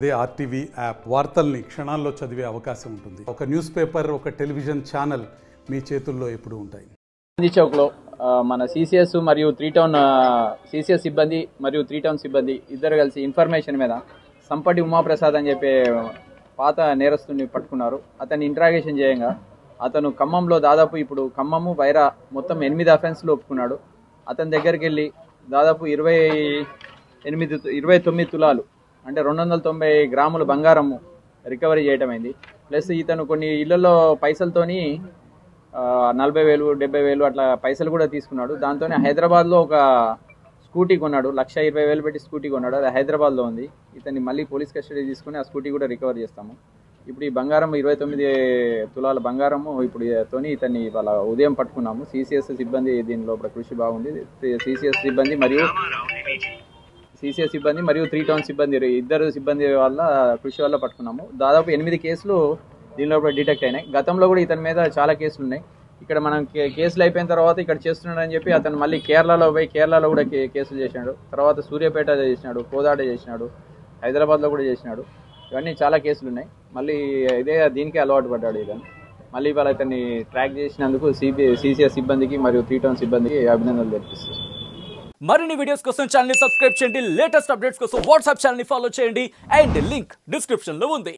అదే RTV app వార్తల్ని క్షణాల్లో చదివే అవకాశం ఉంటుంది. ఒక న్యూస్ పేపర్, ఒక టెలివిజన్ ఛానల్ మీ చేతుల్లో ఎప్పుడూ ఉంటాయి. గాంధీ చౌక్లో మన సిసిఎస్ మరియు 3 టౌన్ సిసిఎస్ సిబ్బంది మరియు 3 టౌన్ సిబ్బంది ఇద్దరు కలిసి ఇన్ఫర్మేషన్ మీద సంపటి ఉమాప్రసాద్ అని చెప్పే పాత నేరస్తుని పట్టుకున్నారు. అతన్ని ఇంట్రాగేషన్ చేయంగా అతను ఖమ్మంలో దాదాపు ఇప్పుడు ఖమ్మము వైరా మొత్తం 8 అఫెన్స్లు ఒప్పుకున్నాడు. అతని దగ్గరికి వెళ్ళి దాదాపు 29 తులాలు అంటే 290 గ్రాముల బంగారము రికవరీ చేయటమైంది. ప్లస్ ఇతను కొన్ని ఇళ్లలో పైసలతోని 40,000 70,000 అట్లా పైసలు కూడా తీసుకున్నాడు. దాంతోనే హైదరాబాద్లో ఒక స్కూటీ కొన్నాడు. 1,20,000 పెట్టి స్కూటీ కొన్నాడు. అది హైదరాబాద్లో ఉంది. ఇతన్ని మళ్ళీ పోలీస్ కస్టడీ తీసుకుని ఆ స్కూటీ కూడా రికవర్ చేస్తాము. ఇప్పుడు ఈ బంగారం 29 తులాల బంగారము ఇప్పుడు ఇతన్ని ఇవాళ ఉదయం పట్టుకున్నాము. సిసిఎస్ సిబ్బంది దీని లోపల కృషి బాగుంది. సిసిఎస్ సిబ్బంది మరియు 3 టౌన్ సిబ్బంది ఇద్దరు సిబ్బంది వల్ల కృషి వల్ల పట్టుకున్నాము. దాదాపు 8 కేసులు దీనిలో కూడా డిటెక్ట్ అయినాయి. గతంలో కూడా ఇతని మీద చాలా కేసులు ఉన్నాయి. ఇక్కడ మనం కేసులు అయిపోయిన తర్వాత ఇక్కడ చేస్తున్నాడని చెప్పి అతను మళ్ళీ కేరళలో కూడా కేసులు చేసినాడు. తర్వాత సూర్యాపేట చేసినాడు, కోదాడ చేసినాడు, హైదరాబాద్లో కూడా చేసినాడు. ఇవన్నీ చాలా కేసులు ఉన్నాయి. మళ్ళీ దీనికే అలవాటు పడ్డాడు ఇతను. మళ్ళీ ఇవాళ ఇతన్ని ట్రాక్ చేసినందుకు సిసిఎస్ సిబ్బందికి మరియు 3 టౌన్ సిబ్బందికి అభినందనలు తెలిపిస్తారు. మరిన్ని వీడియోస్ కోసం ఛానల్ ని సబ్స్క్రైబ్ చేయండి. లేటెస్ట్ అప్డేట్స్ కోసం వాట్సాప్ ఛానల్ ని ఫాలో చేయండి. అండ్ లింక్ డిస్క్రిప్షన్ లో ఉంది.